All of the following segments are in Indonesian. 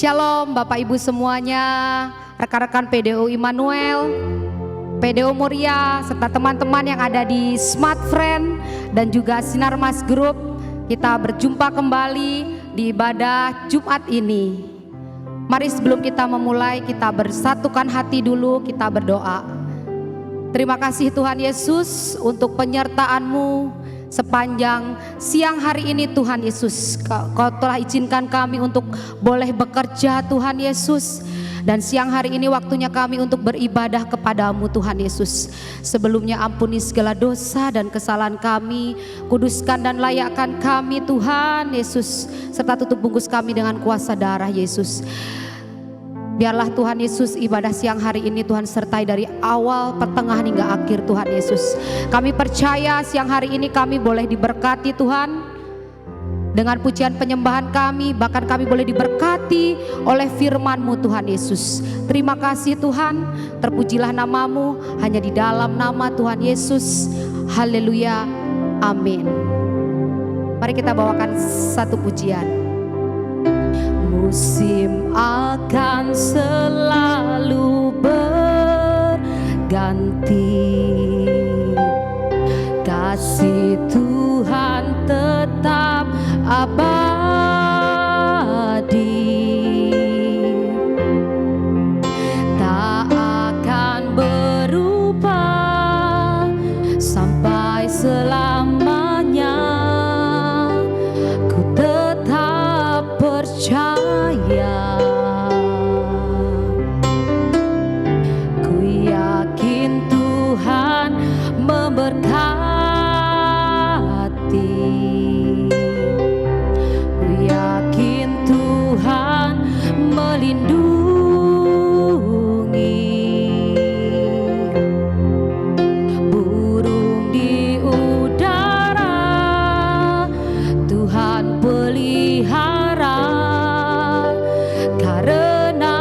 Shalom Bapak Ibu semuanya, rekan-rekan PDO Immanuel, PDO Muria, serta teman-teman yang ada di Smart Friend dan juga Sinar Mas Group. Kita berjumpa kembali di ibadah Jumat ini. Mari sebelum kita memulai, kita bersatukan hati dulu, kita berdoa. Terima kasih Tuhan Yesus untuk penyertaan-Mu sepanjang siang hari ini Tuhan Yesus. Kau telah izinkan kami untuk boleh bekerja Tuhan Yesus. Dan siang hari ini waktunya kami untuk beribadah kepadamu Tuhan Yesus. Sebelumnya ampuni segala dosa dan kesalahan kami. Kuduskan dan layakkan kami Tuhan Yesus. Serta tutup bungkus kami dengan kuasa darah Yesus. Biarlah Tuhan Yesus ibadah siang hari ini Tuhan sertai dari awal, pertengahan hingga akhir Tuhan Yesus. Kami percaya siang hari ini kami boleh diberkati Tuhan dengan pujian penyembahan kami, bahkan kami boleh diberkati oleh firman-Mu Tuhan Yesus. Terima kasih Tuhan, terpujilah nama-Mu hanya di dalam nama Tuhan Yesus. Haleluya, amin. Mari kita bawakan satu pujian. Musim akan selalu berganti, kasih Tuhan tetap abadi, tak akan berubah sampai selamanya. Ku tetap percaya, ku yakin Tuhan memberkati, ku yakin Tuhan melindungi. Burung di udara Tuhan pelihara, karena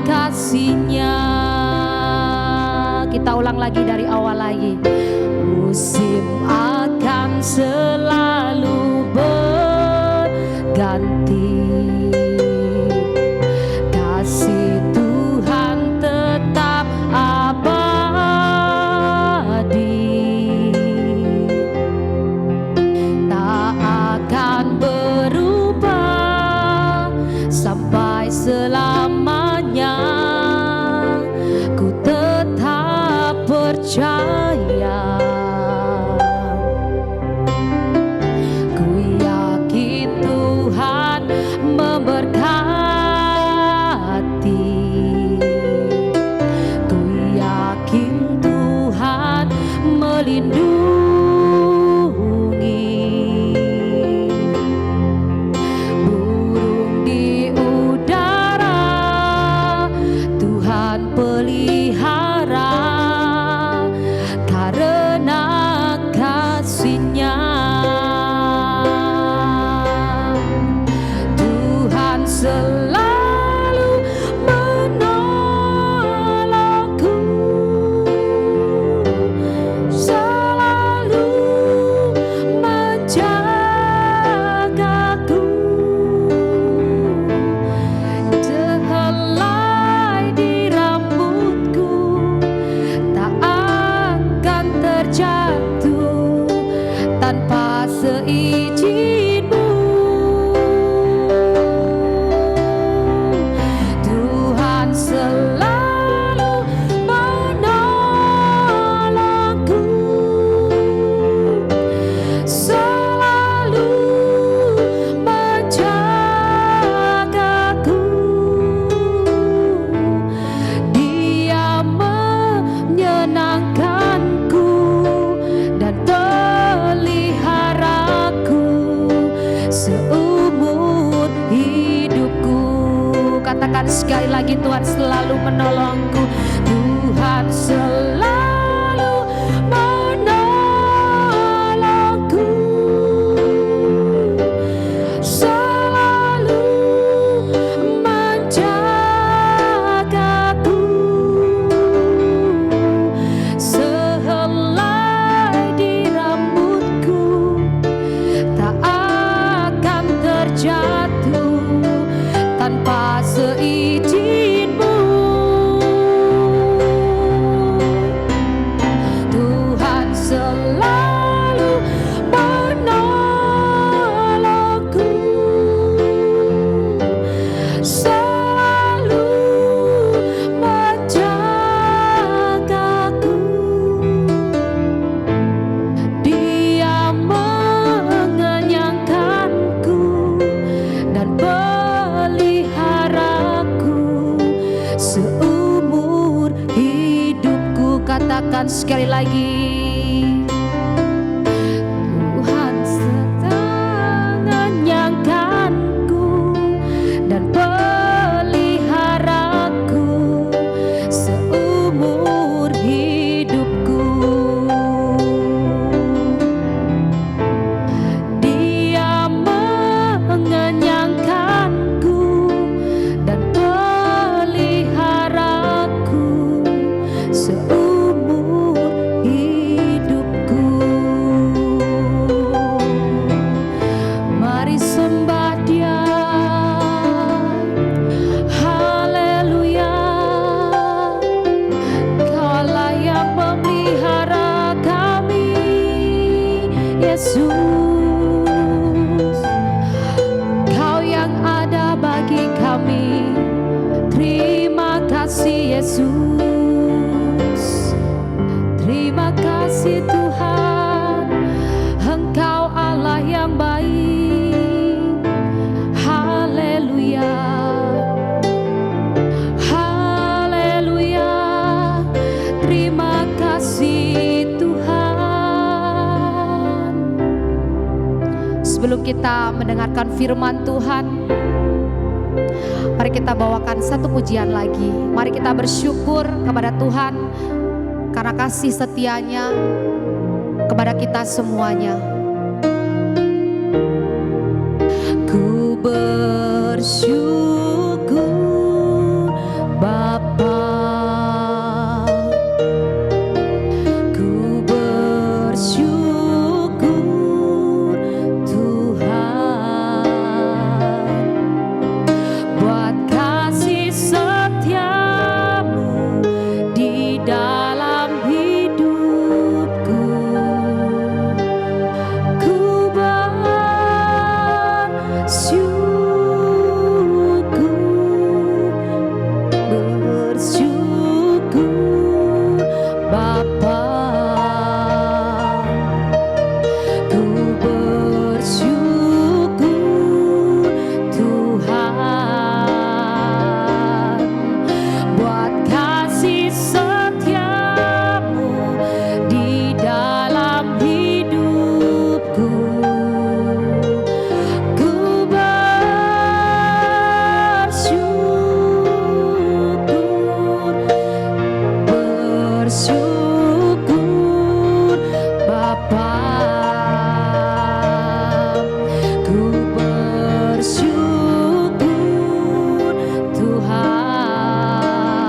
kasih-Nya. Kita ulang lagi dari awal lagi. Musim akan selalu berganti, kasih Tuhan tetap abadi, tak akan berubah sampai selamanya. Ku tetap percaya, ku yakin Tuhan memberkati, ku yakin Tuhan melindungi. Burung di udara Tuhan pelihara, karena kasih-Nya. Tuhan selalu menolongku, selalu menjagaku. Sehelai di rambutku tak akan terjatuh tanpa seizin-Mu. Tuhan selalu menolongku, selalu menjagaku. Dia menyenangkanku dan peliharaku seumur hidupku. Katakan sekali lagi, Tuhan selalu menolongku. Tuhan selalu menolongku, selalu menjagaku. Sehelai di rambutku tak akan terjatuh tanpa Tuhan sekali lagi. Tuhan setangan yang kanku dan peliharaku seumur hidupku. Dia mengenyangkanku dan peliharaku seumur hidupku. Mari sembah Dia. Haleluya. Kaulah yang memelihara kami, Yesus. Kau yang ada bagi kami. Terima kasih Yesus. Terima kasih Tuhan. Engkau Allah yang baik. Haleluya. Haleluya. Terima kasih Tuhan. Sebelum kita mendengarkan firman Tuhan, mari kita bawakan satu pujian lagi. Mari kita bersyukur kepada Tuhan karena kasih setianya kepada kita semuanya. Ku bersyukur Bapa, ku bersyukur Tuhan buat kasih setiamu di dalam hidupku. Ku bersyukur Bapa, ku bersyukur Tuhan buat kasih setiamu di dalam hidupku. Ku bersyukur Bapa, ku bersyukur Tuhan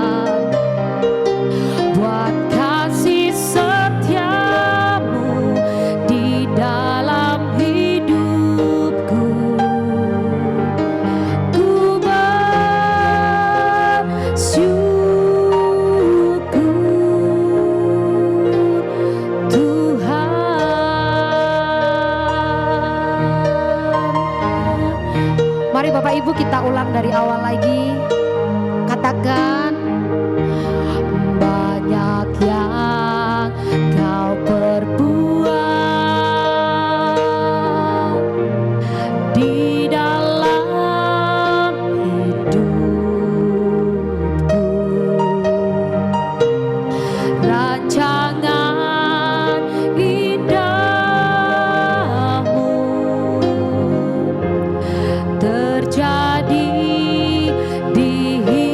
buat kasih setiamu di dalam hidupku. Ku bersyukur Tuhan. Mari Bapak Ibu kita ulang dari awal lagi. Katakan, banyak yang kau perbuat di dalam hidupku. Rancangan indahmu terjadi di hidupku.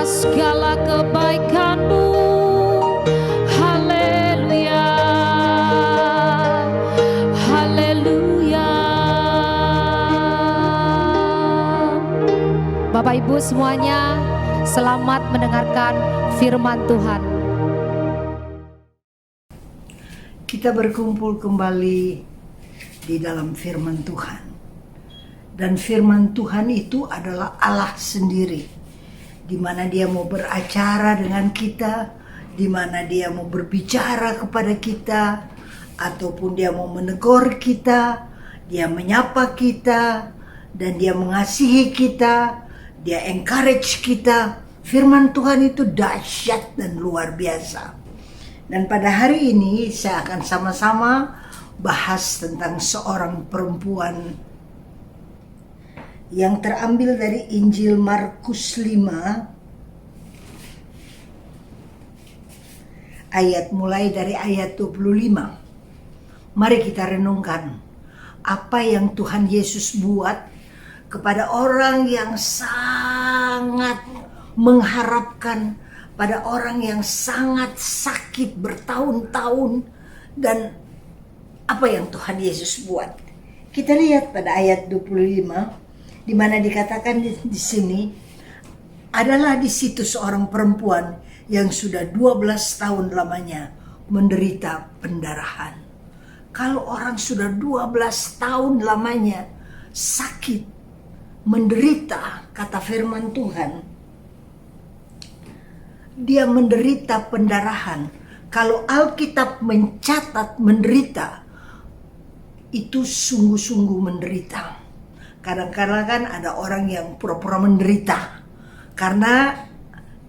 atas segala kebaikan-Mu. Haleluya, haleluya. Bapak Ibu semuanya, selamat mendengarkan firman Tuhan. Kita berkumpul kembali di dalam firman Tuhan. Dan firman Tuhan itu adalah Allah sendiri, di mana Dia mau beracara dengan kita, di mana Dia mau berbicara kepada kita, ataupun Dia mau menegur kita, Dia menyapa kita, dan Dia mengasihi kita, Dia encourage kita. Firman Tuhan itu dahsyat dan luar biasa. Dan pada hari ini saya akan sama-sama bahas tentang seorang perempuan yang terambil dari Injil Markus 5 mulai dari ayat 25. Mari kita renungkan apa yang Tuhan Yesus buat kepada orang yang sangat mengharapkan, pada orang yang sangat sakit bertahun-tahun, dan apa yang Tuhan Yesus buat. Kita lihat pada ayat 25, di mana dikatakan di sini, adalah di situ seorang perempuan yang sudah 12 tahun lamanya menderita pendarahan. Kalau orang sudah 12 tahun lamanya sakit, menderita, kata firman Tuhan, dia menderita pendarahan. Kalau Alkitab mencatat menderita, itu sungguh-sungguh menderita. Kadang-kadang kan ada orang yang pura-pura menderita karena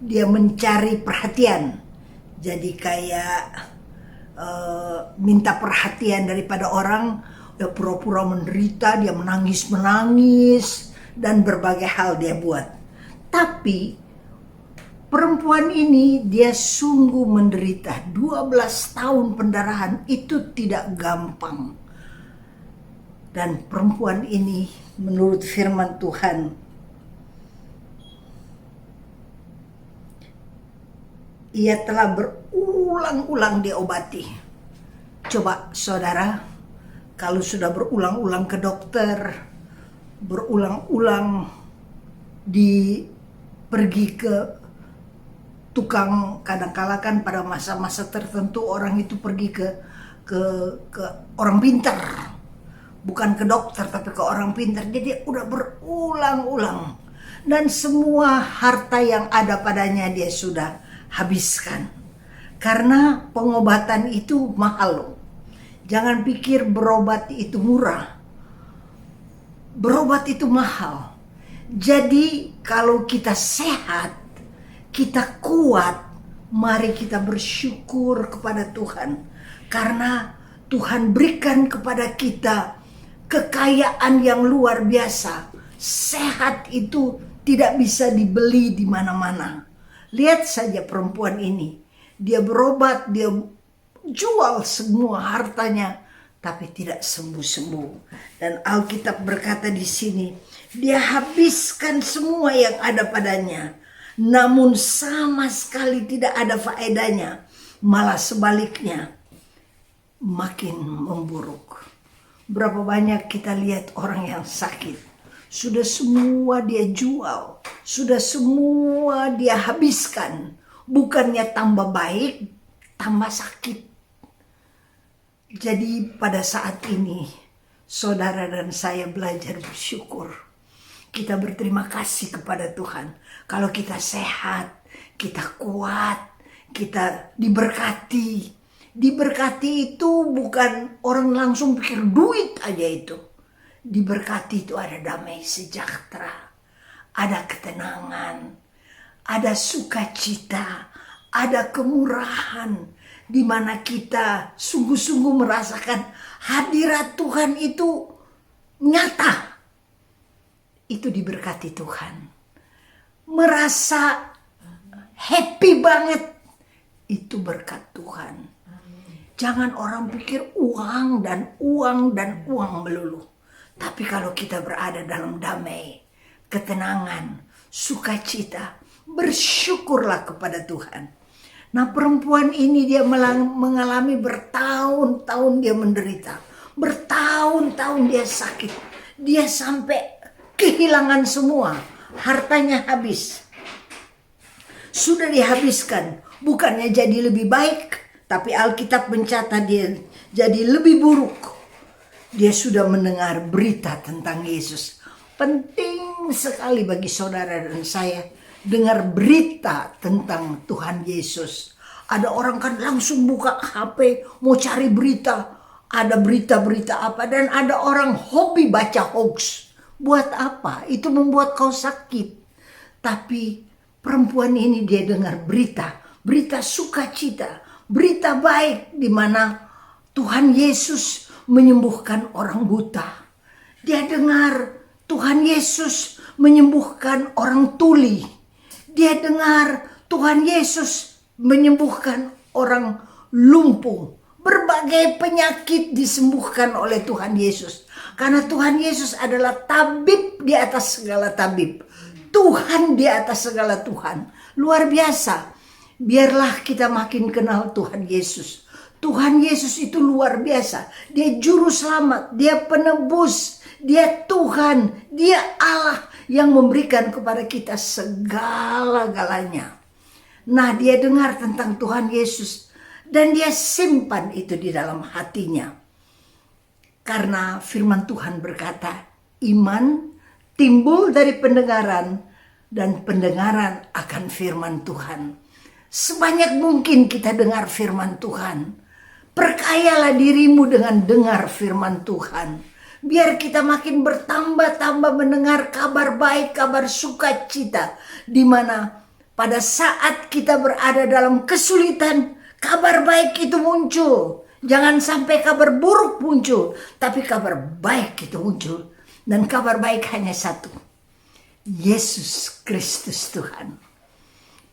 dia mencari perhatian. Jadi kayak minta perhatian daripada orang, dia pura-pura menderita, dia menangis-menangis, dan berbagai hal dia buat. Tapi perempuan ini dia sungguh menderita. 12 tahun pendarahan itu tidak gampang. Dan perempuan ini menurut firman Tuhan, ia telah berulang-ulang diobati. Coba saudara, kalau sudah berulang-ulang ke dokter, berulang-ulang pergi ke tukang, kadang-kala kan pada masa-masa tertentu orang itu pergi ke orang pintar, bukan ke dokter tapi ke orang pintar. Jadi udah berulang-ulang, dan semua harta yang ada padanya dia sudah habiskan, karena pengobatan itu mahal. Jangan pikir berobat itu murah, berobat itu mahal. Jadi kalau kita sehat, kita kuat, mari kita bersyukur kepada Tuhan, karena Tuhan berikan kepada kita kekayaan yang luar biasa. Sehat itu tidak bisa dibeli di mana-mana. Lihat saja perempuan ini, dia berobat, dia jual semua hartanya, tapi tidak sembuh-sembuh. Dan Alkitab berkata di sini, dia habiskan semua yang ada padanya, namun sama sekali tidak ada faedahnya, malah sebaliknya makin memburuk. Berapa banyak kita lihat orang yang sakit, sudah semua dia jual, sudah semua dia habiskan, bukannya tambah baik, tambah sakit. Jadi pada saat ini saudara dan saya belajar bersyukur. Kita berterima kasih kepada Tuhan. Kalau kita sehat, kita kuat, kita diberkati. Diberkati itu bukan orang langsung pikir duit aja itu. Diberkati itu ada damai sejahtera, ada ketenangan, ada sukacita, ada kemurahan, di mana kita sungguh-sungguh merasakan hadirat Tuhan itu nyata. Itu diberkati Tuhan. Merasa happy banget, itu berkat Tuhan. Jangan orang pikir uang dan uang dan uang melulu. Tapi kalau kita berada dalam damai, ketenangan, sukacita, bersyukurlah kepada Tuhan. Nah, perempuan ini dia mengalami bertahun-tahun dia menderita. Bertahun-tahun dia sakit. Dia sampai kehilangan semua. Hartanya habis. Sudah dihabiskan. Bukannya jadi lebih baik, tapi Alkitab mencatat dia jadi lebih buruk. Dia sudah mendengar berita tentang Yesus. Penting sekali bagi saudara dan saya dengar berita tentang Tuhan Yesus. Ada orang kan langsung buka HP mau cari berita. Ada berita-berita apa, dan ada orang hobi baca hoax. Buat apa? Itu membuat kau sakit. Tapi perempuan ini dia dengar berita sukacita, berita baik di mana Tuhan Yesus menyembuhkan orang buta. Dia dengar Tuhan Yesus menyembuhkan orang tuli. Dia dengar Tuhan Yesus menyembuhkan orang lumpuh. Berbagai penyakit disembuhkan oleh Tuhan Yesus. Karena Tuhan Yesus adalah tabib di atas segala tabib. Tuhan di atas segala Tuhan. Luar biasa. Biarlah kita makin kenal Tuhan Yesus. Tuhan Yesus itu luar biasa. Dia juru selamat, dia penebus, dia Tuhan, dia Allah yang memberikan kepada kita segala-galanya. Nah, dia dengar tentang Tuhan Yesus dan dia simpan itu di dalam hatinya. Karena firman Tuhan berkata, iman timbul dari pendengaran dan pendengaran akan firman Tuhan. Sebanyak mungkin kita dengar firman Tuhan. Perkayalah dirimu dengan dengar firman Tuhan. Biar kita makin bertambah-tambah mendengar kabar baik, kabar sukacita. Di mana pada saat kita berada dalam kesulitan, kabar baik itu muncul. Jangan sampai kabar buruk muncul, tapi kabar baik itu muncul. Dan kabar baik hanya satu. Yesus Kristus Tuhan.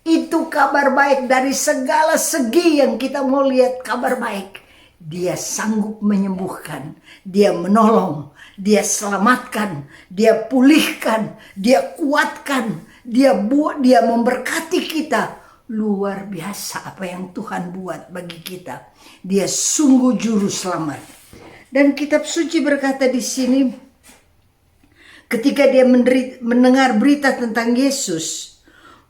Itu kabar baik dari segala segi yang kita mau lihat kabar baik. Dia sanggup menyembuhkan, dia menolong, dia selamatkan, dia pulihkan, dia kuatkan, dia memberkati kita. Luar biasa apa yang Tuhan buat bagi kita. Dia sungguh juru selamat. Dan kitab suci berkata di sini, ketika dia mendengar berita tentang Yesus,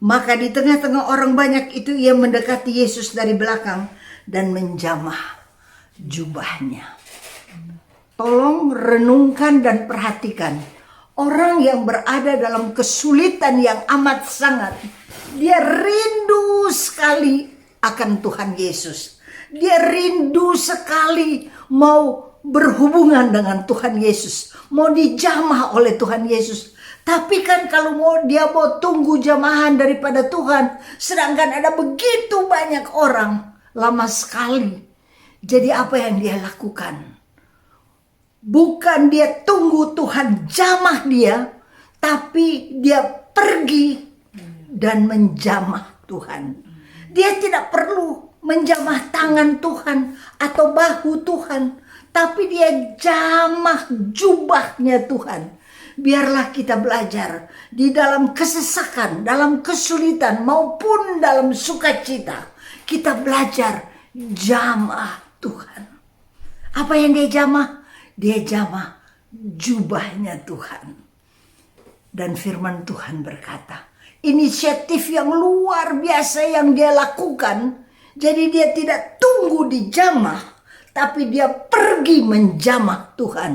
maka di tengah-tengah orang banyak itu ia mendekati Yesus dari belakang dan menjamah jubahnya. Tolong renungkan dan perhatikan. Orang yang berada dalam kesulitan yang amat sangat, dia rindu sekali akan Tuhan Yesus. Dia rindu sekali mau berhubungan dengan Tuhan Yesus, mau dijamah oleh Tuhan Yesus. Tapi kan kalau dia mau tunggu jamahan daripada Tuhan, sedangkan ada begitu banyak orang, lama sekali. Jadi apa yang dia lakukan? Bukan dia tunggu Tuhan jamah dia, tapi dia pergi dan menjamah Tuhan. Dia tidak perlu menjamah tangan Tuhan atau bahu Tuhan, tapi dia jamah jubahnya Tuhan. Biarlah kita belajar di dalam kesesakan, dalam kesulitan maupun dalam sukacita. Kita belajar jamah Tuhan. Apa yang dia jamah? Dia jamah jubahnya Tuhan. Dan firman Tuhan berkata, inisiatif yang luar biasa yang dia lakukan. Jadi dia tidak tunggu dijamah, tapi dia pergi menjamah Tuhan.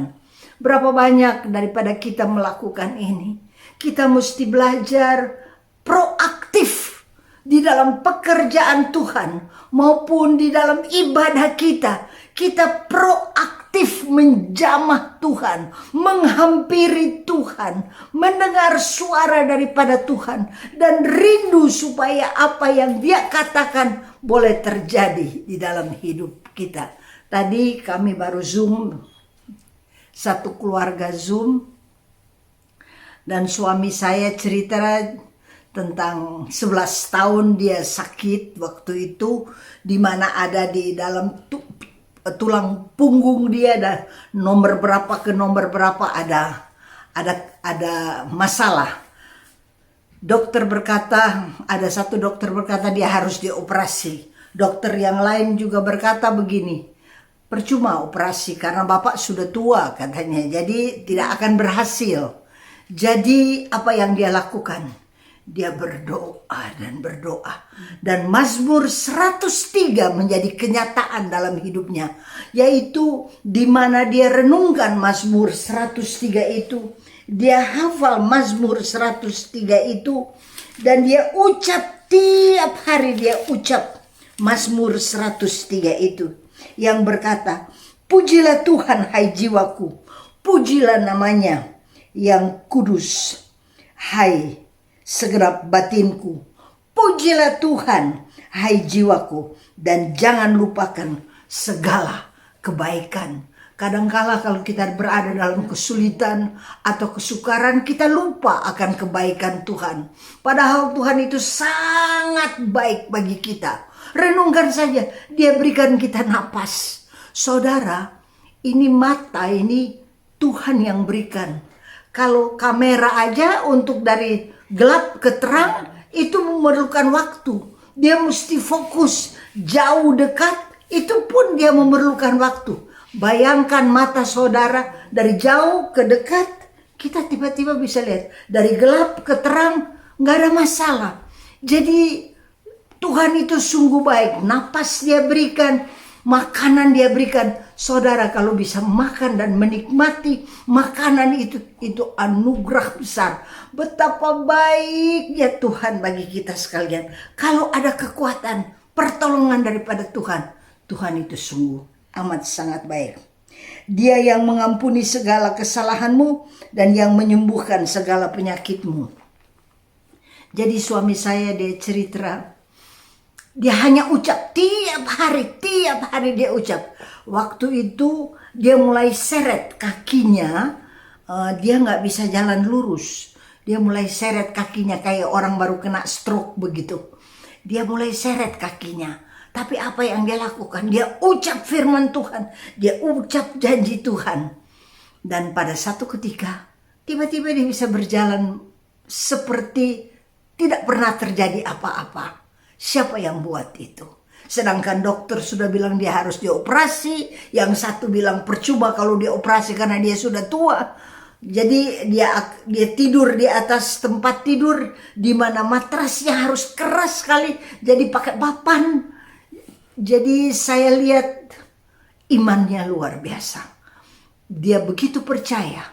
Berapa banyak daripada kita melakukan ini? Kita mesti belajar proaktif di dalam pekerjaan Tuhan maupun di dalam ibadah kita. Kita proaktif menjamah Tuhan, menghampiri Tuhan, mendengar suara daripada Tuhan, dan rindu supaya apa yang Dia katakan boleh terjadi di dalam hidup kita. Tadi kami baru Zoom, satu keluarga Zoom, dan suami saya cerita tentang 11 tahun dia sakit waktu itu, di mana ada di dalam tulang punggung dia, ada nomor berapa ke nomor berapa ada masalah. Dokter berkata, ada satu dokter berkata dia harus dioperasi. Dokter yang lain juga berkata begini, percuma operasi karena bapak sudah tua katanya, jadi tidak akan berhasil. Jadi apa yang dia lakukan? Dia berdoa dan berdoa. Dan Mazmur 103 menjadi kenyataan dalam hidupnya. Yaitu di mana dia renungkan Mazmur 103 itu. Dia hafal Mazmur 103 itu. Dan dia ucap tiap hari, dia ucap Mazmur 103 itu. Yang berkata, pujilah Tuhan hai jiwaku. Pujilah namanya yang kudus hai segenap batinku. Pujilah Tuhan hai jiwaku, dan jangan lupakan segala kebaikan. Kadangkala kalau kita berada dalam kesulitan atau kesukaran, kita lupa akan kebaikan Tuhan. Padahal Tuhan itu sangat baik bagi kita. Renungkan saja, dia berikan kita napas. Saudara, ini mata, ini Tuhan yang berikan. Kalau kamera aja untuk dari gelap ke terang itu memerlukan waktu. Dia mesti fokus jauh dekat, itu pun dia memerlukan waktu. Bayangkan mata saudara dari jauh ke dekat, kita tiba-tiba bisa lihat. Dari gelap ke terang nggak ada masalah. Jadi Tuhan itu sungguh baik. Napas dia berikan, makanan dia berikan. Saudara kalau bisa makan dan menikmati makanan itu anugerah besar. Betapa baiknya Tuhan bagi kita sekalian. Kalau ada kekuatan, pertolongan daripada Tuhan, Tuhan itu sungguh amat sangat baik. Dia yang mengampuni segala kesalahanmu dan yang menyembuhkan segala penyakitmu. Jadi suami saya dia cerita, dia hanya ucap tiap hari dia ucap. Waktu itu dia mulai seret kakinya, dia nggak bisa jalan lurus. Dia mulai seret kakinya kayak orang baru kena stroke begitu. Dia mulai seret kakinya. Tapi apa yang dia lakukan? Dia ucap firman Tuhan. Dia ucap janji Tuhan. Dan pada satu ketika, tiba-tiba dia bisa berjalan seperti tidak pernah terjadi apa-apa. Siapa yang buat itu? Sedangkan dokter sudah bilang dia harus dioperasi. Yang satu bilang percuma kalau dioperasi karena dia sudah tua. Jadi dia tidur di atas tempat tidur di mana matrasnya harus keras sekali. Jadi pakai papan. Jadi saya lihat imannya luar biasa. Dia begitu percaya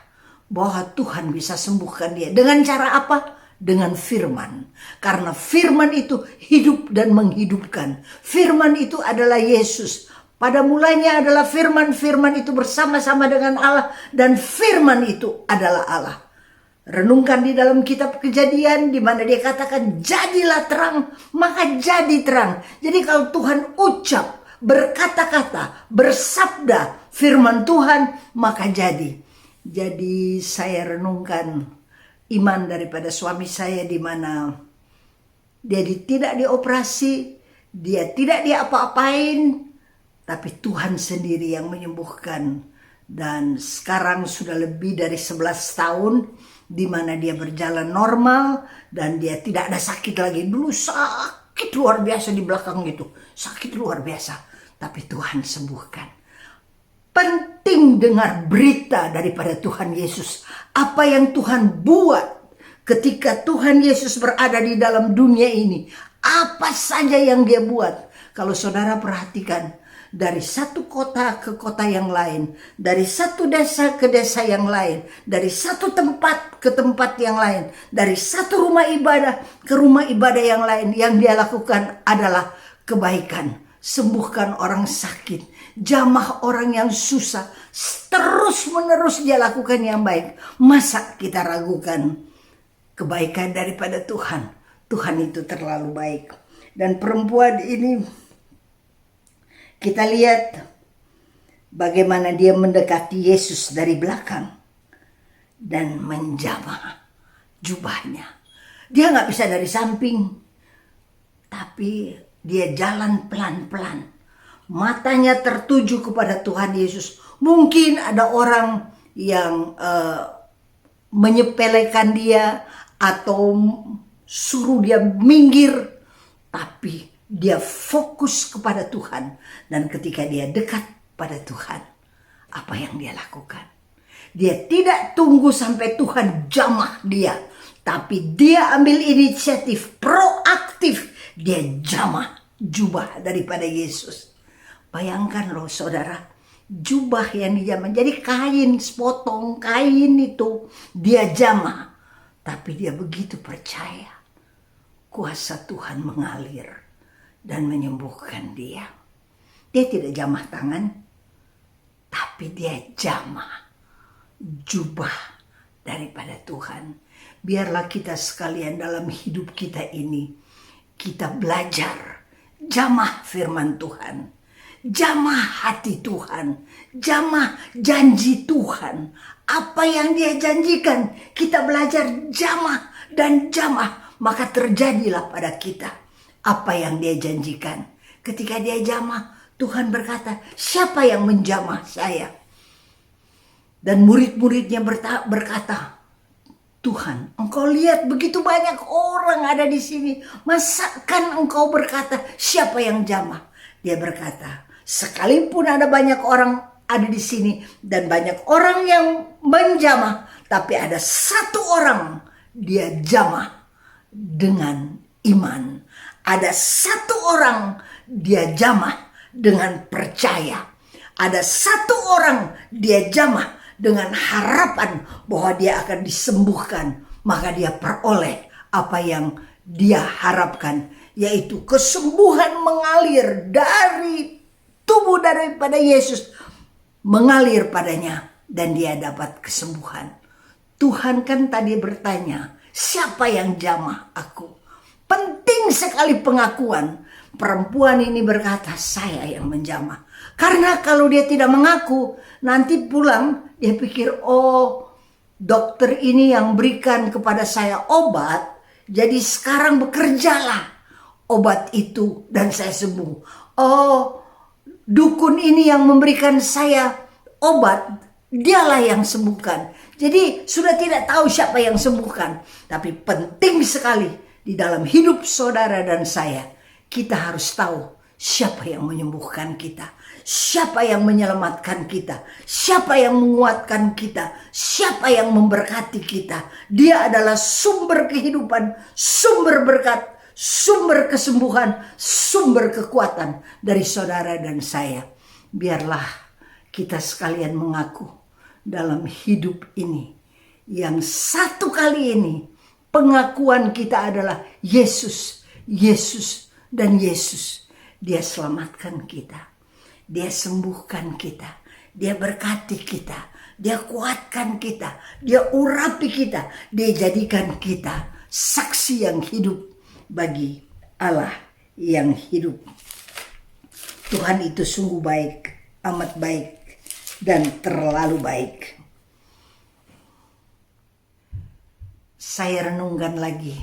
bahwa Tuhan bisa sembuhkan dia. Dengan cara apa? Dengan firman. Karena firman itu hidup dan menghidupkan. Firman itu adalah Yesus. Pada mulanya adalah firman. Firman itu bersama-sama dengan Allah. Dan firman itu adalah Allah. Renungkan di dalam kitab Kejadian di mana dia katakan jadilah terang, maka jadi terang. Jadi kalau Tuhan ucap, berkata-kata, bersabda firman Tuhan, maka jadi. Jadi saya renungkan iman daripada suami saya di mana dia tidak dioperasi, dia tidak diapa-apain, tapi Tuhan sendiri yang menyembuhkan. Dan sekarang sudah lebih dari 11 tahun di mana dia berjalan normal dan dia tidak ada sakit lagi. Dulu sakit luar biasa di belakang itu, sakit luar biasa, tapi Tuhan sembuhkan. Penting dengar berita daripada Tuhan Yesus. Apa yang Tuhan buat ketika Tuhan Yesus berada di dalam dunia ini. Apa saja yang dia buat. Kalau saudara perhatikan, dari satu kota ke kota yang lain, dari satu desa ke desa yang lain, dari satu tempat ke tempat yang lain, dari satu rumah ibadah ke rumah ibadah yang lain, yang dia lakukan adalah kebaikan. Sembuhkan orang sakit, jamah orang yang susah, terus menerus dia lakukan yang baik. Masa kita ragukan kebaikan daripada Tuhan? Tuhan itu terlalu baik. Dan perempuan ini kita lihat bagaimana dia mendekati Yesus dari belakang dan menjamah jubahnya. Dia nggak bisa dari samping, tapi dia jalan pelan-pelan. Matanya tertuju kepada Tuhan Yesus. Mungkin ada orang yang menyepelekan dia atau suruh dia minggir, tapi dia fokus kepada Tuhan. Dan ketika dia dekat pada Tuhan, apa yang dia lakukan? Dia tidak tunggu sampai Tuhan jamah dia, tapi dia ambil inisiatif proaktif. Dia jamah jubah daripada Yesus. Bayangkan loh saudara, jubah yang dijamah, jadi kain, sepotong kain itu dia jamah. Tapi dia begitu percaya, kuasa Tuhan mengalir dan menyembuhkan dia. Dia tidak jamah tangan, tapi dia jamah jubah daripada Tuhan. Biarlah kita sekalian dalam hidup kita ini, kita belajar jamah firman Tuhan, jamah hati Tuhan, jamah janji Tuhan. Apa yang dia janjikan, kita belajar jamah dan jamah, maka terjadilah pada kita apa yang dia janjikan. Ketika dia jamah, Tuhan berkata, siapa yang menjamah saya? Dan murid-muridnya berkata, Tuhan, engkau lihat begitu banyak orang ada di sini. Masakan engkau berkata, siapa yang jamah? Dia berkata, sekalipun ada banyak orang ada di sini dan banyak orang yang menjamah, tapi ada satu orang dia jamah dengan iman. Ada satu orang dia jamah dengan percaya. Ada satu orang dia jamah dengan harapan bahwa dia akan disembuhkan. Maka dia peroleh apa yang dia harapkan, yaitu kesembuhan mengalir dari tubuh daripada Yesus, mengalir padanya, dan dia dapat kesembuhan. Tuhan kan tadi bertanya, siapa yang jamah aku? Penting sekali pengakuan. Perempuan ini berkata, saya yang menjamah. Karena kalau dia tidak mengaku, nanti pulang dia pikir, oh dokter ini yang berikan kepada saya obat, jadi sekarang bekerjalah obat itu dan saya sembuh. Oh, dukun ini yang memberikan saya obat, dialah yang sembuhkan. Jadi sudah tidak tahu siapa yang sembuhkan. Tapi penting sekali di dalam hidup saudara dan saya, kita harus tahu siapa yang menyembuhkan kita, siapa yang menyelamatkan kita, siapa yang menguatkan kita, siapa yang memberkati kita. Dia adalah sumber kehidupan, sumber berkat, sumber kesembuhan, sumber kekuatan dari saudara dan saya. Biarlah kita sekalian mengaku dalam hidup ini, yang satu kali ini pengakuan kita adalah Yesus, Yesus, dan Yesus. Dia selamatkan kita, dia sembuhkan kita, dia berkati kita, dia kuatkan kita, dia urapi kita, dia jadikan kita saksi yang hidup bagi Allah yang hidup. Tuhan itu sungguh baik, amat baik, dan terlalu baik. Saya renungkan lagi,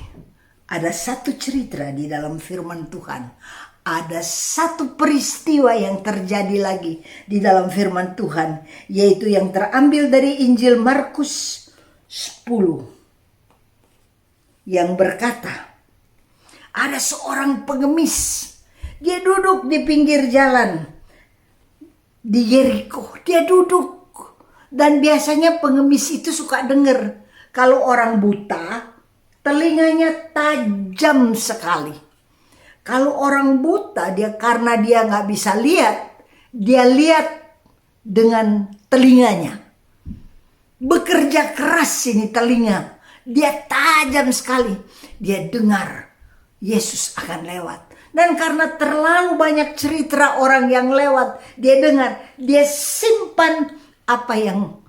ada satu cerita di dalam firman Tuhan. Ada satu peristiwa yang terjadi lagi di dalam firman Tuhan, yaitu yang terambil dari Injil Markus 10, yang berkata, ada seorang pengemis, dia duduk di pinggir jalan di Yeriko. Dia duduk, dan biasanya pengemis itu suka dengar. Kalau orang buta, telinganya tajam sekali. Kalau orang buta, karena dia nggak bisa lihat, dia lihat dengan telinganya. Bekerja keras ini telinga, dia tajam sekali. Dia dengar Yesus akan lewat. Dan karena terlalu banyak cerita orang yang lewat, dia dengar, dia simpan apa yang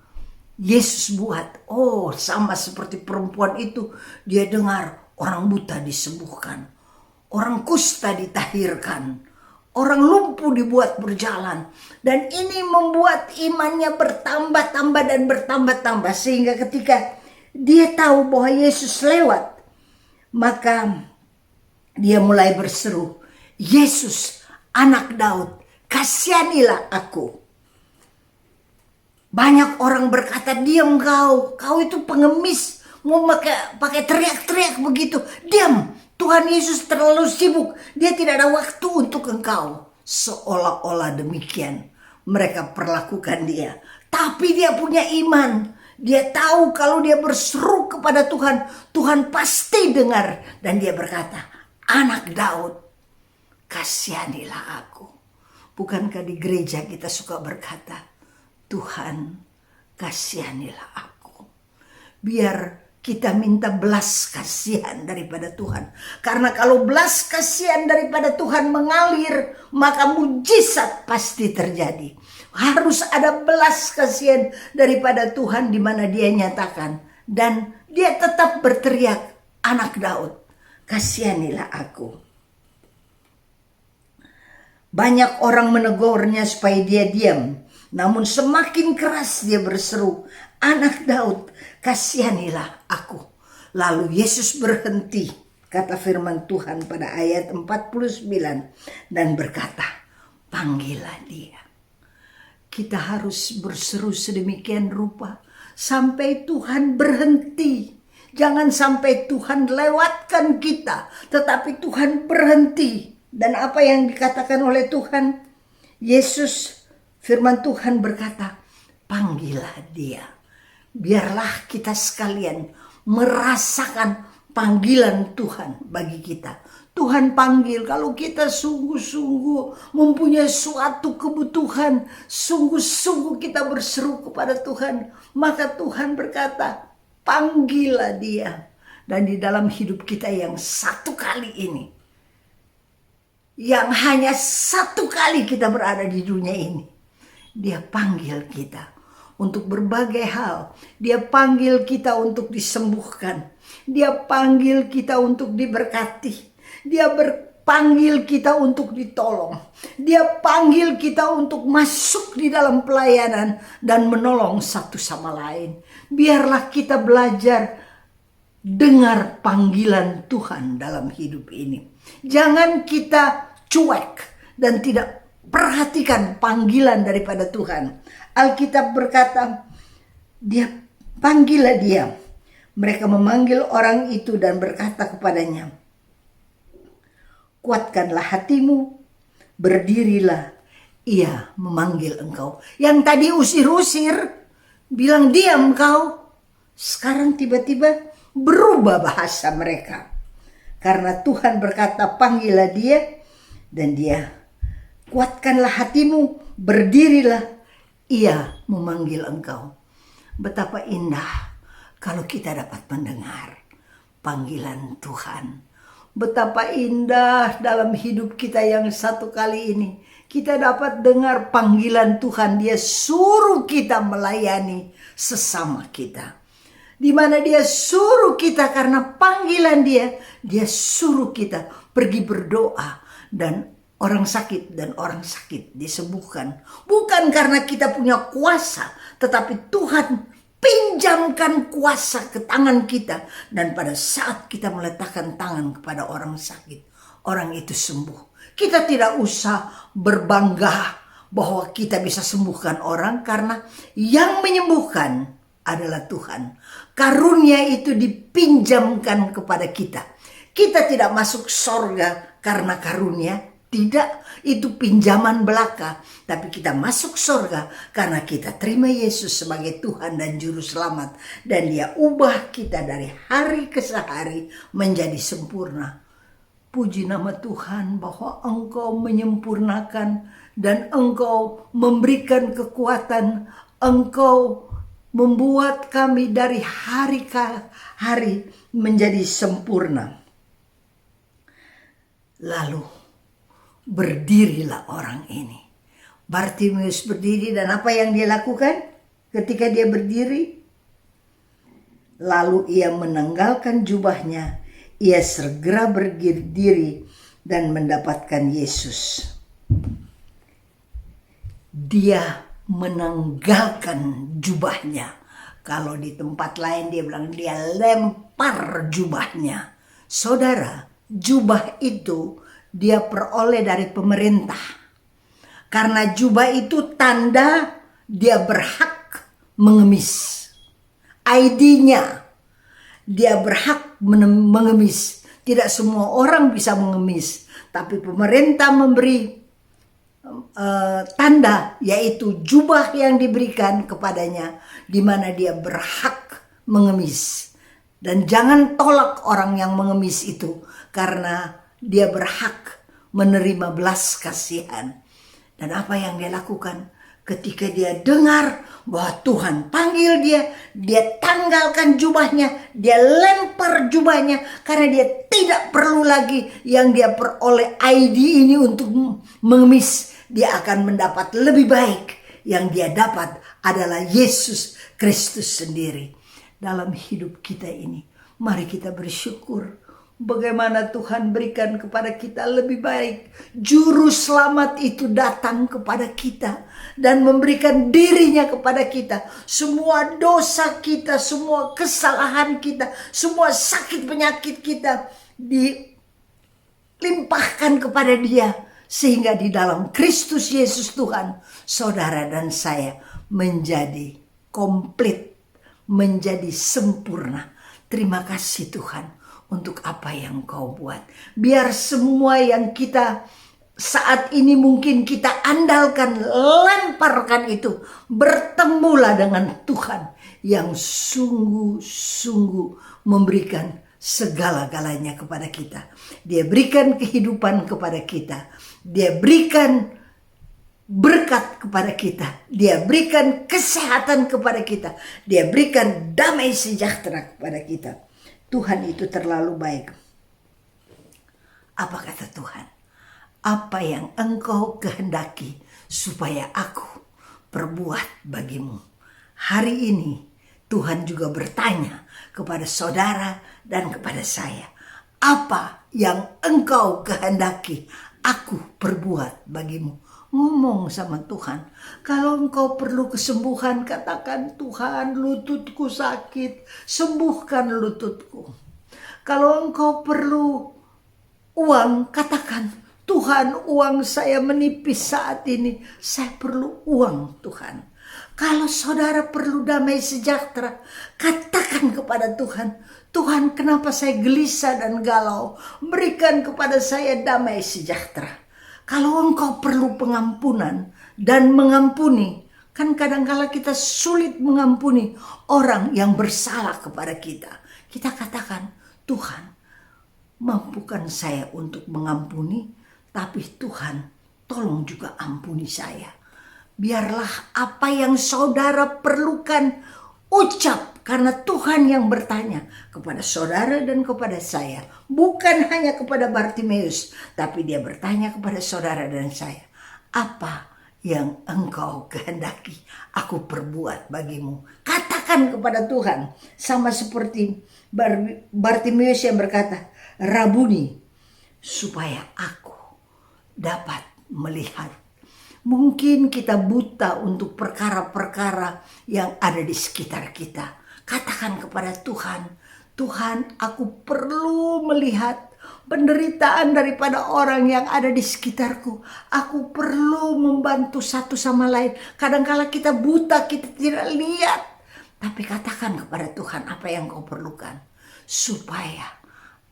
Yesus buat. Oh, sama seperti perempuan itu, dia dengar orang buta disembuhkan, orang kusta ditahirkan, orang lumpuh dibuat berjalan. Dan ini membuat imannya bertambah-tambah dan bertambah-tambah. Sehingga ketika dia tahu bahwa Yesus lewat, maka dia mulai berseru, Yesus, anak Daud, kasihanilah aku. Banyak orang berkata, diam kau itu pengemis, mau pakai teriak-teriak begitu. Diam, Tuhan Yesus terlalu sibuk, dia tidak ada waktu untuk engkau. Seolah-olah demikian mereka perlakukan dia. Tapi dia punya iman. Dia tahu kalau dia berseru kepada Tuhan, Tuhan pasti dengar. Dan dia berkata, anak Daud, kasihanilah aku. Bukankah di gereja kita suka berkata, Tuhan kasihanilah aku. Biar kita minta belas kasihan daripada Tuhan. Karena kalau belas kasihan daripada Tuhan mengalir, maka mujizat pasti terjadi. Harus ada belas kasihan daripada Tuhan di mana dia nyatakan. Dan dia tetap berteriak, anak Daud, kasihanilah aku. Banyak orang menegurnya supaya dia diam. Namun semakin keras dia berseru, anak Daud, kasihanilah aku. Lalu Yesus berhenti, kata firman Tuhan pada ayat 49, dan berkata, panggillah dia. Kita harus berseru sedemikian rupa sampai Tuhan berhenti. Jangan sampai Tuhan lewatkan kita, tetapi Tuhan berhenti. Dan apa yang dikatakan oleh Tuhan? Yesus, firman Tuhan berkata, panggillah dia. Biarlah kita sekalian merasakan panggilan Tuhan bagi kita. Tuhan panggil kalau kita sungguh-sungguh mempunyai suatu kebutuhan, sungguh-sungguh kita berseru kepada Tuhan, maka Tuhan berkata, panggillah dia. Dan di dalam hidup kita yang satu kali ini, yang hanya satu kali kita berada di dunia ini, dia panggil kita untuk berbagai hal. Dia panggil kita untuk disembuhkan. Dia panggil kita untuk diberkati. Dia panggil kita untuk ditolong. Dia panggil kita untuk masuk di dalam pelayanan dan menolong satu sama lain. Biarlah kita belajar dengar panggilan Tuhan dalam hidup ini. Jangan kita cuek dan tidak perhatikan panggilan daripada Tuhan. Alkitab berkata, dia panggillah dia. Mereka memanggil orang itu dan berkata kepadanya, kuatkanlah hatimu, berdirilah, ia memanggil engkau. Yang tadi usir-usir, bilang diam kau. Sekarang tiba-tiba berubah bahasa mereka. Karena Tuhan berkata, panggillah dia, dan dia, kuatkanlah hatimu, berdirilah, ia memanggil engkau. Betapa indah kalau kita dapat mendengar panggilan Tuhan. Betapa indah dalam hidup kita yang satu kali ini. Kita dapat dengar panggilan Tuhan. Dia suruh kita melayani sesama kita. Di mana dia suruh kita karena panggilan dia. Dia suruh kita pergi berdoa. Dan orang sakit disembuhkan. Bukan karena kita punya kuasa. Tetapi Tuhan pinjamkan kuasa ke tangan kita. Dan pada saat kita meletakkan tangan kepada orang sakit, orang itu sembuh. Kita tidak usah berbangga bahwa kita bisa sembuhkan orang, karena yang menyembuhkan adalah Tuhan. Karunia itu dipinjamkan kepada kita. Kita tidak masuk sorga karena karunia. Tidak, itu pinjaman belaka. Tapi kita masuk surga karena kita terima Yesus sebagai Tuhan dan Juru Selamat. Dan dia ubah kita dari hari ke hari menjadi sempurna. Puji nama Tuhan bahwa Engkau menyempurnakan dan Engkau memberikan kekuatan. Engkau membuat kami dari hari ke hari menjadi sempurna. Lalu berdirilah orang ini. Bartimeus berdiri, dan apa yang dia lakukan ketika dia berdiri? Lalu ia menanggalkan jubahnya, ia segera berdiri dan mendapatkan Yesus. Dia menanggalkan jubahnya. Kalau di tempat lain dia bilang dia lempar jubahnya. Saudara, jubah itu dia peroleh dari pemerintah. Karena jubah itu tanda dia berhak mengemis. ID-nya. dia berhak mengemis. Tidak semua orang bisa mengemis, tapi pemerintah memberi tanda, yaitu jubah yang diberikan kepadanya, di mana dia berhak mengemis. Dan jangan tolak orang yang mengemis itu, karena dia berhak menerima belas kasihan. Dan apa yang dia lakukan ketika dia dengar bahwa Tuhan panggil dia tanggalkan jubahnya, dia lempar jubahnya, karena dia tidak perlu lagi yang dia peroleh ID ini untuk mengemis. Dia akan mendapat lebih baik. Yang dia dapat adalah Yesus Kristus sendiri. Dalam hidup kita ini, mari kita bersyukur bagaimana Tuhan berikan kepada kita lebih baik. Juru selamat itu datang kepada kita dan memberikan dirinya kepada kita. Semua dosa kita, semua kesalahan kita, semua sakit penyakit kita dilimpahkan kepada dia. Sehingga di dalam Kristus Yesus Tuhan, saudara dan saya menjadi komplit, menjadi sempurna. Terima kasih Tuhan untuk apa yang Kau buat. Biar semua yang kita saat ini mungkin kita andalkan, lemparkan itu, bertemulah dengan Tuhan yang sungguh-sungguh memberikan segala-galanya kepada kita. Dia berikan kehidupan kepada kita. Dia berikan berkat kepada kita. Dia berikan kesehatan kepada kita. Dia berikan damai sejahtera kepada kita. Tuhan itu terlalu baik. Apa kata Tuhan? Apa yang Engkau kehendaki supaya aku perbuat bagimu? Hari ini Tuhan juga bertanya kepada saudara dan kepada saya. Apa yang Engkau kehendaki aku perbuat bagimu? Ngomong sama Tuhan. Kalau engkau perlu kesembuhan, katakan, Tuhan, lututku sakit, sembuhkan lututku. Kalau engkau perlu uang, katakan, Tuhan, uang saya menipis saat ini, saya perlu uang, Tuhan. Kalau saudara perlu damai sejahtera, katakan kepada Tuhan, Tuhan, kenapa saya gelisah dan galau? Berikan kepada saya damai sejahtera. Kalau engkau perlu pengampunan dan mengampuni, kan kadang-kala kita sulit mengampuni orang yang bersalah kepada kita. Kita katakan, Tuhan, mampukan saya untuk mengampuni, tapi Tuhan, tolong juga ampuni saya. Biarlah apa yang saudara perlukan, ucap. Karena Tuhan yang bertanya kepada saudara dan kepada saya. Bukan hanya kepada Bartimeus, tapi dia bertanya kepada saudara dan saya. Apa yang engkau kehendaki aku perbuat bagimu? Katakan kepada Tuhan. Sama seperti Bartimeus yang berkata, Rabuni, supaya aku dapat melihat. Mungkin kita buta untuk perkara-perkara yang ada di sekitar kita. Katakan kepada Tuhan, Tuhan, aku perlu melihat penderitaan daripada orang yang ada di sekitarku. Aku perlu membantu satu sama lain. Kadang-kala kita buta, kita tidak lihat. Tapi katakan kepada Tuhan apa yang kau perlukan. Supaya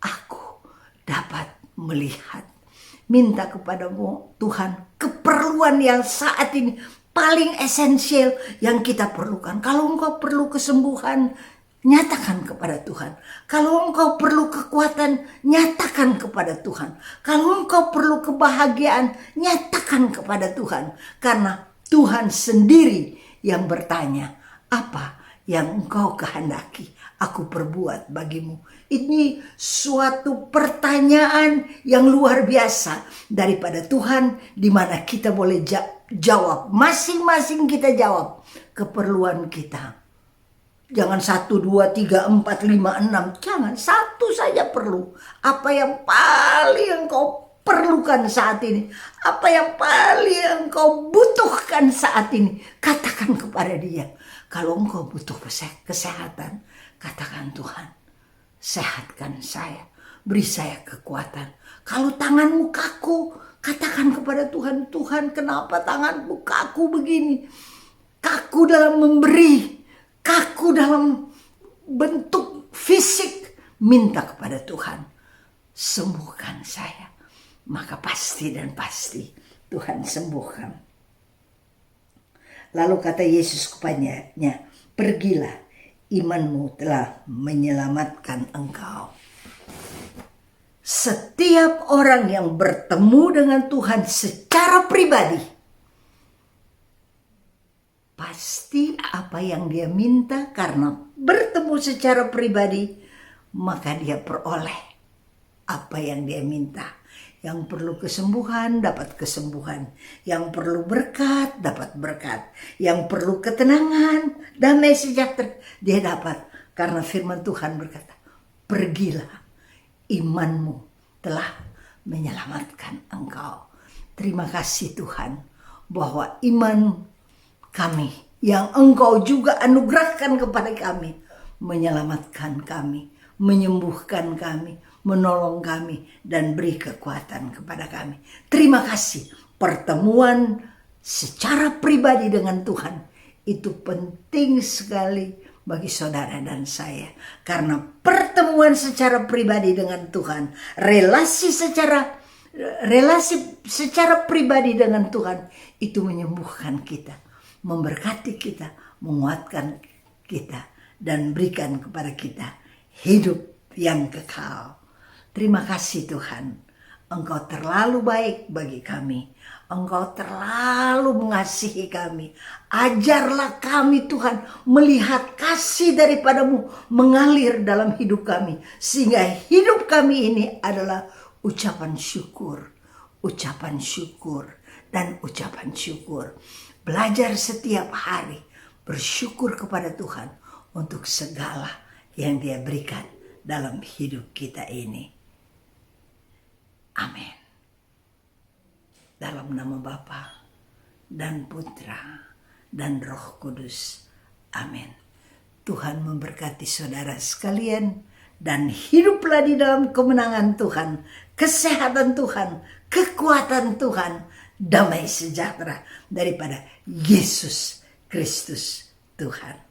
aku dapat melihat. Minta kepadamu Tuhan keperluan yang saat ini paling esensial yang kita perlukan. Kalau engkau perlu kesembuhan, nyatakan kepada Tuhan. Kalau engkau perlu kekuatan, nyatakan kepada Tuhan. Kalau engkau perlu kebahagiaan, nyatakan kepada Tuhan. Karena Tuhan sendiri yang bertanya, apa yang engkau kehendaki aku perbuat bagimu. Ini suatu pertanyaan yang luar biasa daripada Tuhan, di mana kita boleh jawab. Masing-masing kita jawab keperluan kita. Jangan 1, 2, 3, 4, 5, 6. Jangan, satu saja perlu. Apa yang paling engkau perlukan saat ini? Apa yang paling engkau butuhkan saat ini? Katakan kepada dia. Kalau engkau butuh kesehatan, katakan, Tuhan, sehatkan saya. Beri saya kekuatan. Kalau tanganmu kaku, katakan kepada Tuhan, Tuhan, kenapa tanganmu kaku begini? Kaku dalam memberi, kaku dalam bentuk fisik, minta kepada Tuhan, sembuhkan saya. Maka pasti dan pasti Tuhan sembuhkan. Lalu kata Yesus kepadanya, pergilah, imanmu telah menyelamatkan engkau. Setiap orang yang bertemu dengan Tuhan secara pribadi, pasti apa yang dia minta karena bertemu secara pribadi, maka dia peroleh apa yang dia minta. Yang perlu kesembuhan, dapat kesembuhan. Yang perlu berkat, dapat berkat. Yang perlu ketenangan, damai sejahtera, dia dapat. Karena firman Tuhan berkata, pergilah, imanmu telah menyelamatkan engkau. Terima kasih Tuhan, bahwa iman kami yang engkau juga anugerahkan kepada kami, menyelamatkan kami, menyembuhkan kami, menolong kami, dan beri kekuatan kepada kami. Terima kasih. Pertemuan secara pribadi dengan Tuhan itu penting sekali bagi saudara dan saya. Karena pertemuan secara pribadi dengan Tuhan, relasi secara pribadi dengan Tuhan, itu menyembuhkan kita, memberkati kita, menguatkan kita, dan berikan kepada kita hidup yang kekal. Terima kasih Tuhan, Engkau terlalu baik bagi kami. Engkau terlalu mengasihi kami. Ajarlah kami Tuhan melihat kasih daripadamu mengalir dalam hidup kami. Sehingga hidup kami ini adalah ucapan syukur, dan ucapan syukur. Belajar setiap hari bersyukur kepada Tuhan untuk segala yang Dia berikan dalam hidup kita ini. Amin. Dalam nama Bapa dan Putra dan Roh Kudus. Amin. Tuhan memberkati saudara sekalian, dan hiduplah di dalam kemenangan Tuhan, kesehatan Tuhan, kekuatan Tuhan, damai sejahtera daripada Yesus Kristus Tuhan.